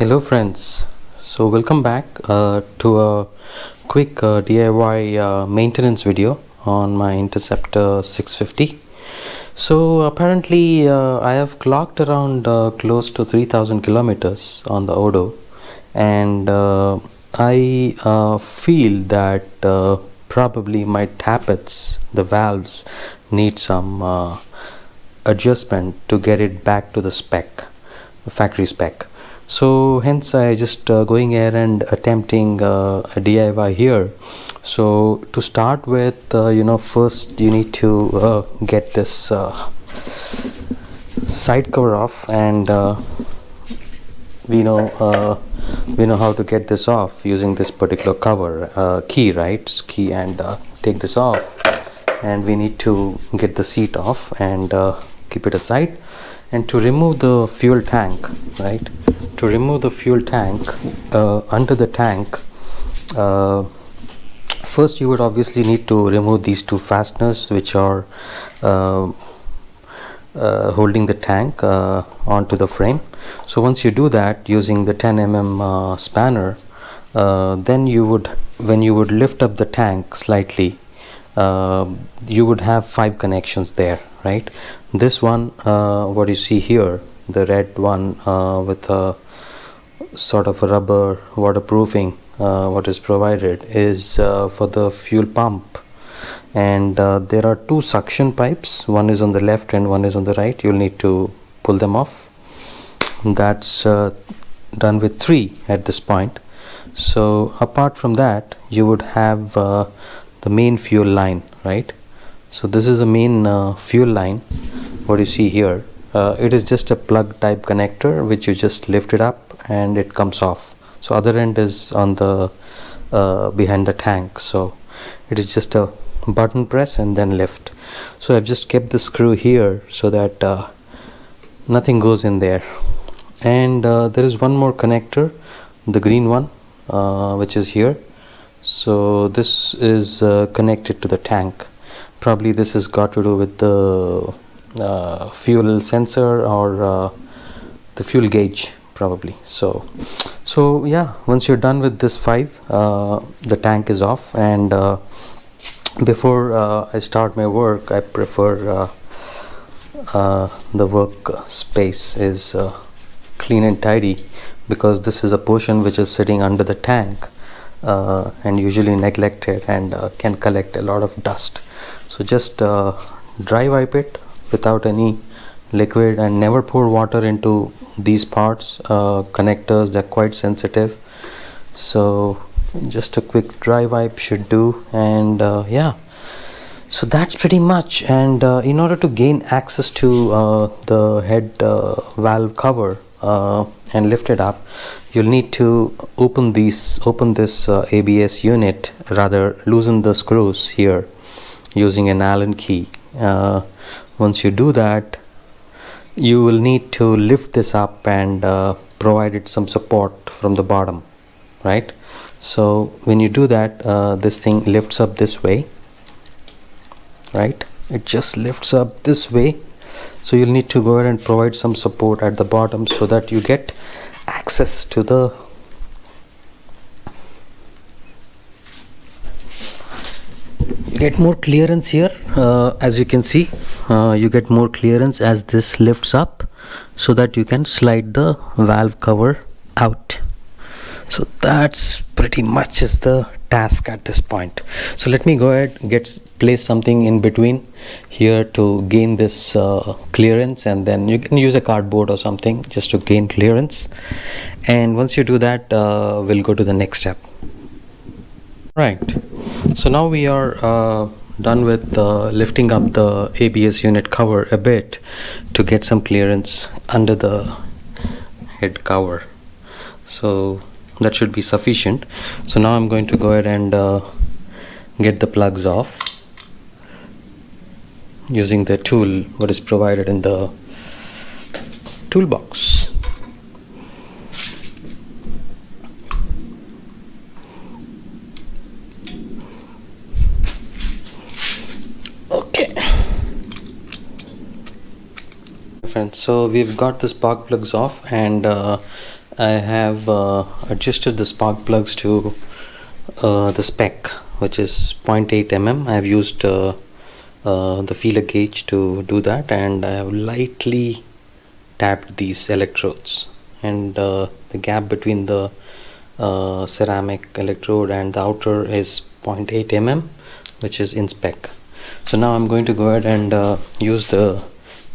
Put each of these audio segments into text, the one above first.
Hello friends, so welcome back to a quick DIY maintenance video on my Interceptor 650. So apparently I have clocked around close to 3000 kilometers on the Odo, and I feel that probably my tappets, the valves, need some adjustment to get it back to the spec, factory spec. So hence I just going ahead and attempting a DIY here. So to start with, first you need to get this side cover off, and we know how to get this off using this particular cover key, right? Key, and take this off, and we need to get the seat off and keep it aside. And to remove the fuel tank, right? To remove the fuel tank, under the tank, first you would obviously need to remove these two fasteners which are holding the tank onto the frame. So once you do that using the 10 mm spanner, then you would, when you would lift up the tank slightly, you would have 5 connections there, right? This one, what you see here, the red one with a sort of a rubber waterproofing, what is provided is for the fuel pump. And there are 2 suction pipes, one is on the left and one is on the right. You'll need to pull them off. That's done with 3 at this point. So apart from that, you would have the main fuel line, right? So this is the main fuel line, what you see here. It is just a plug type connector which you just lift it up and it comes off. So other end is on the behind the tank, so it is just a button press and then lift. So I've just kept the screw here so that nothing goes in there. And there is one more connector, the green one, which is here. So this is connected to the tank. Probably this has got to do with the fuel sensor or the fuel gauge, probably. So yeah, once you're done with this 5, the tank is off. And before I start my work, I prefer the work space is clean and tidy, because this is a portion which is sitting under the tank and usually neglected and can collect a lot of dust. So just dry wipe it without any liquid, and never pour water into these parts, connectors, they're quite sensitive. So just a quick dry wipe should do. And yeah, so that's pretty much. And in order to gain access to the head valve cover and lift it up, you'll need to open this ABS unit, rather loosen the screws here using an Allen key. Once you do that, you will need to lift this up and provide it some support from the bottom, right? So when you do that, this thing lifts up this way, right? It just lifts up this way. So you'll need to go ahead and provide some support at the bottom so that you get access to the get more clearance here. As you can see, you get more clearance as this lifts up, so that you can slide the valve cover out. So that's pretty much is the task at this point. So let me go ahead and place something in between here to gain this clearance, and then you can use a cardboard or something just to gain clearance. And once you do that, we'll go to the next step. Right, so now we are done with lifting up the ABS unit cover a bit to get some clearance under the head cover. So that should be sufficient. So now I'm going to go ahead and get the plugs off using the tool what is provided in the toolbox. friends, so we've got the spark plugs off, and I have adjusted the spark plugs to the spec, which is 0.8 mm. I have used the feeler gauge to do that, and I have lightly tapped these electrodes, and the gap between the ceramic electrode and the outer is 0.8 mm, which is in spec. So now I'm going to go ahead and use the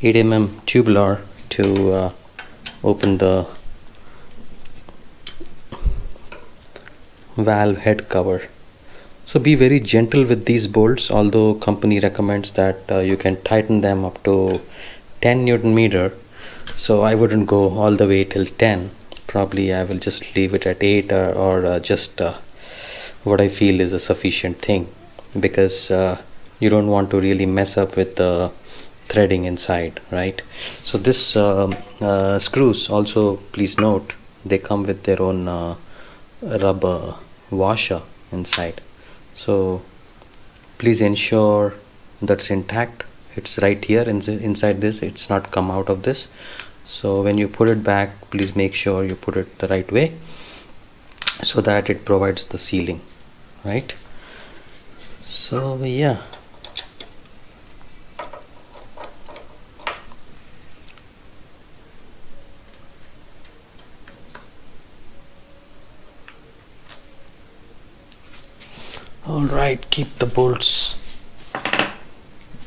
8 mm tubular to open the valve head cover. So be very gentle with these bolts, although company recommends that you can tighten them up to 10 Newton meter. So I wouldn't go all the way till 10. Probably I will just leave it at 8 or just what I feel is a sufficient thing, because you don't want to really mess up with the threading inside, right? So this screws also, please note, they come with their own rubber washer inside, so please ensure that's intact. It's right here inside this, it's not come out of this. So when you put it back, please make sure you put it the right way so that it provides the sealing, right? So yeah, all right, keep the bolts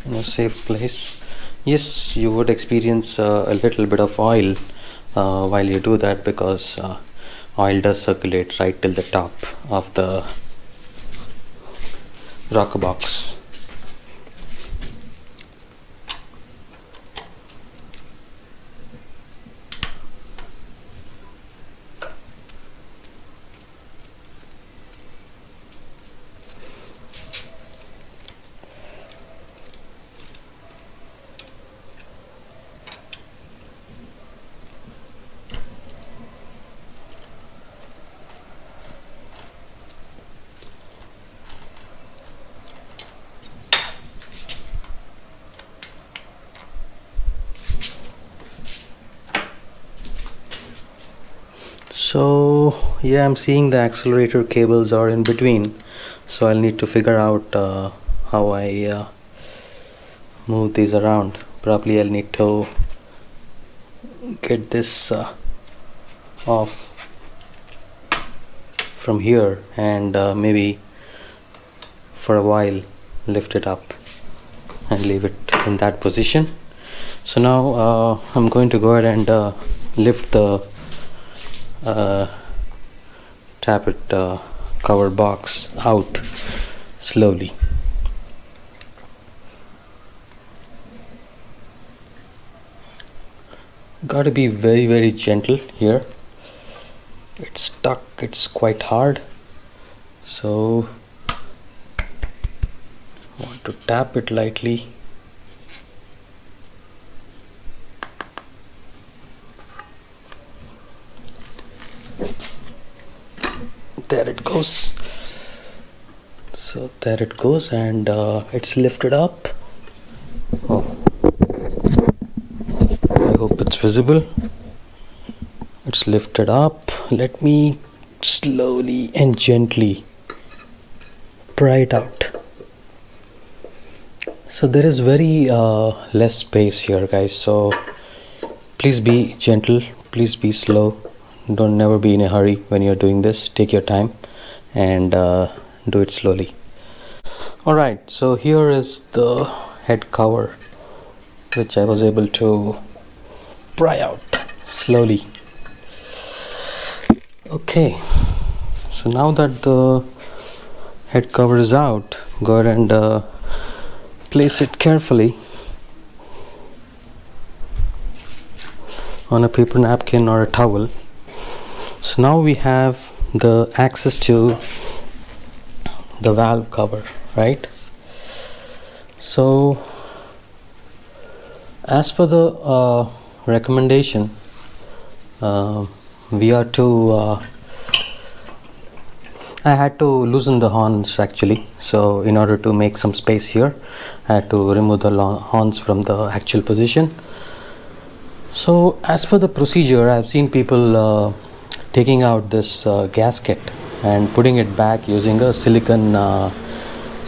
in a safe place. Yes, you would experience a little bit of oil while you do that, because oil does circulate right till the top of the rocker box. So yeah, I'm seeing the accelerator cables are in between, so I'll need to figure out how I move these around. Probably I'll need to get this off from here, and maybe for a while lift it up and leave it in that position. So now I'm going to go ahead and lift the Tappet cover box out slowly. Gotta be very gentle here. It's stuck, it's quite hard, so want to tap it lightly. There it goes. So there it goes, and it's lifted up. Oh, I hope it's visible. It's lifted up. Let me slowly and gently pry it out. So there is very less space here, guys, so please be gentle, please be slow. Don't never be in a hurry when you're doing this. Take your time and do it slowly. Alright, so here is the head cover, which I was able to pry out slowly. Okay, so now that the head cover is out, go ahead and place it carefully on a paper napkin or a towel. So now we have the access to the valve cover, right? So as per the recommendation, we are to I had to loosen the horns actually, so in order to make some space here I had to remove the horns from the actual position. So as per the procedure, I've seen people taking out this gasket and putting it back using a silicon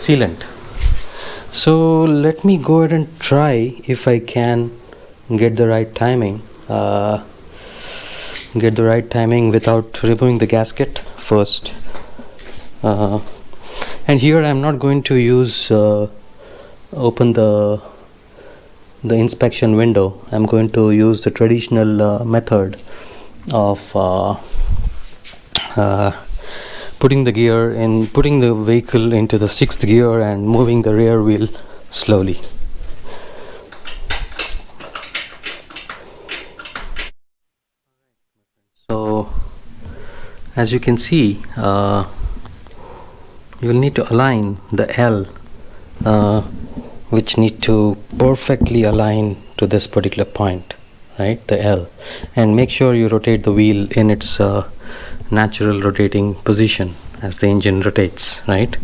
sealant. So let me go ahead and try if I can get the right timing. Without removing the gasket first. And here I'm not going to use open the inspection window. I'm going to use the traditional method of putting the vehicle into the 6th gear and moving the rear wheel slowly. So as you can see, you'll need to align the L, which need to perfectly align to this particular point, right, the L, and make sure you rotate the wheel in its natural rotating position as the engine rotates, right?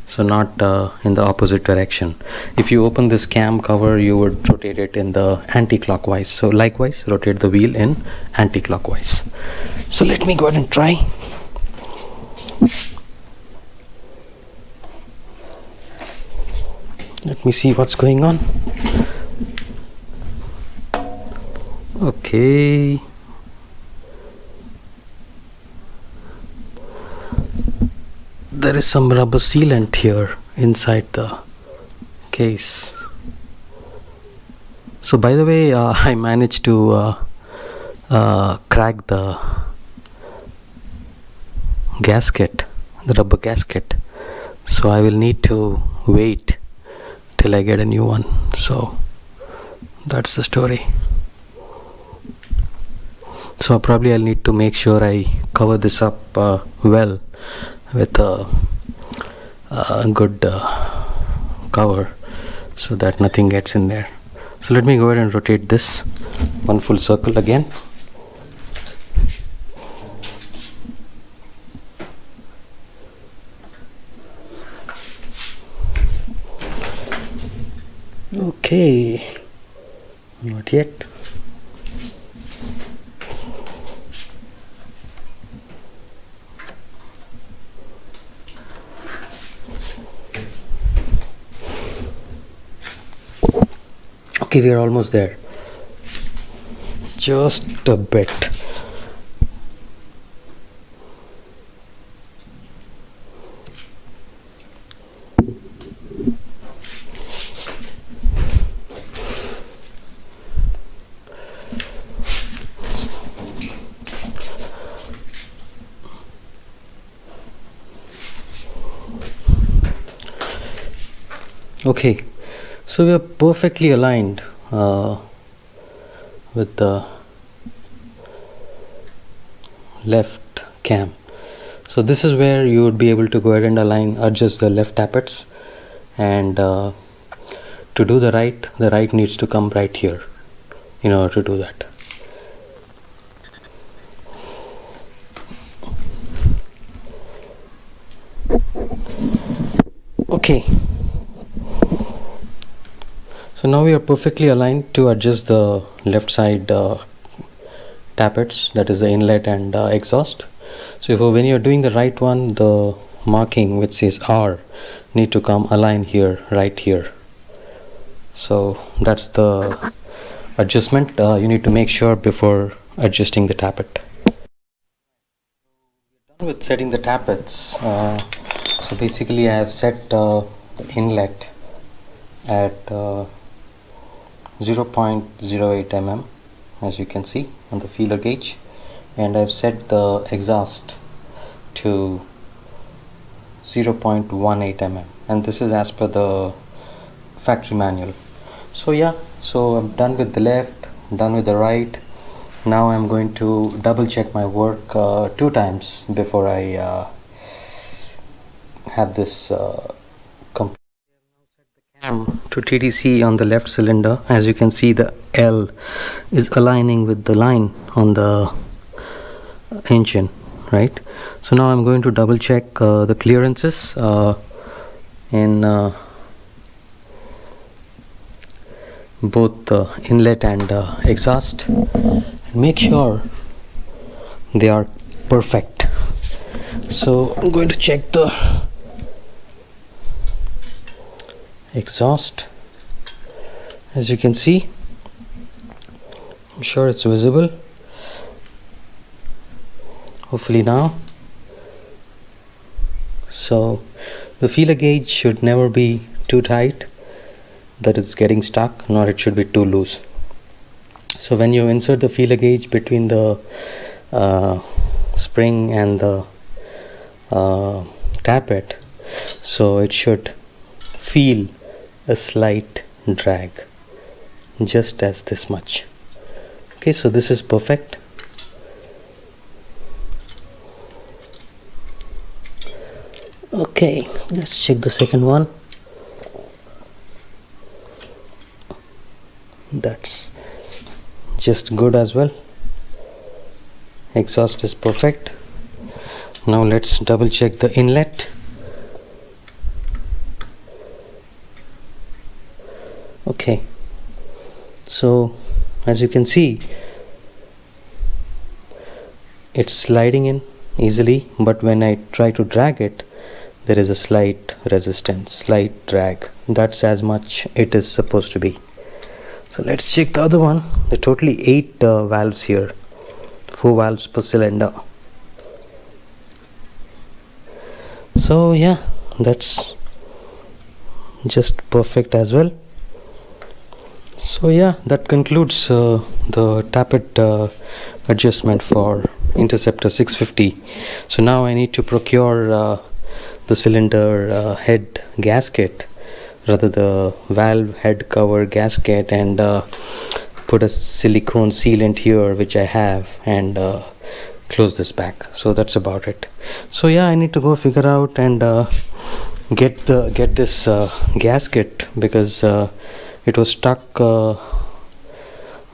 So not in the opposite direction. If you open this cam cover, you would rotate it in the anti-clockwise. So likewise, rotate the wheel in anti-clockwise. So let me go ahead and try. Let me see what's going on. Okay. There is some rubber sealant here inside the case. So by the way, I managed to crack the gasket, the rubber gasket. So I will need to wait till I get a new one. So that's the story. So probably I'll need to make sure I cover this up well with a good cover so that nothing gets in there. So let me go ahead and rotate this one full circle again. Okay, not yet. Okay, we are almost there. Just a bit. Okay, so we are perfectly aligned with the left cam. So this is where you would be able to go ahead and adjust the left tappets, and to do the right needs to come right here in order to do that. Okay. So now we are perfectly aligned to adjust the left side tappets, that is the inlet and exhaust. So when you're doing the right one, the marking which says R need to come align here, right here. So that's the adjustment you need to make sure before adjusting the tappet. We're done with setting the tappets. So basically I have set the inlet at 0.08 mm, as you can see on the feeler gauge, and I've set the exhaust to 0.18 mm, and this is as per the factory manual. So yeah, so I'm done with the left, done with the right. Now I'm going to double check my work 2 times before I have this complete. To TDC on the left cylinder. As you can see, the L is aligning with the line on the engine, right? So now I'm going to double check the clearances in both the inlet and exhaust. Make sure they are perfect. So I'm going to check the exhaust. As you can see, I'm sure it's visible. Hopefully now. So the feeler gauge should never be too tight that it's getting stuck, nor it should be too loose. So when you insert the feeler gauge between the spring and the tappet, so it should feel a slight drag, just as this much. Okay, so this is perfect. Okay, let's check the second one. That's just good as well. Exhaust is perfect. Now let's double check the inlet. Okay, so as you can see, it's sliding in easily, but when I try to drag it, there is a slight resistance, slight drag. That's as much it is supposed to be. So let's check the other one. There are totally 8 valves here, 4 valves per cylinder. So yeah, that's just perfect as well. So yeah, that concludes the tappet adjustment for Interceptor 650. So now I need to procure the cylinder head gasket, rather the valve head cover gasket, and put a silicone sealant here, which I have, and close this back. So that's about it. So yeah, I need to go figure out and get this gasket, because it was stuck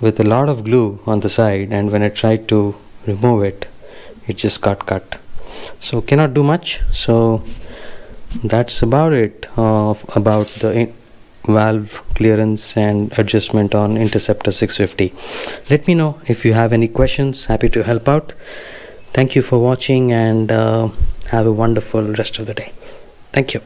with a lot of glue on the side, and when I tried to remove it, it just got cut. So cannot do much. So that's about it about the valve clearance and adjustment on Interceptor 650. Let me know if you have any questions. Happy to help out. Thank you for watching, and have a wonderful rest of the day. Thank you.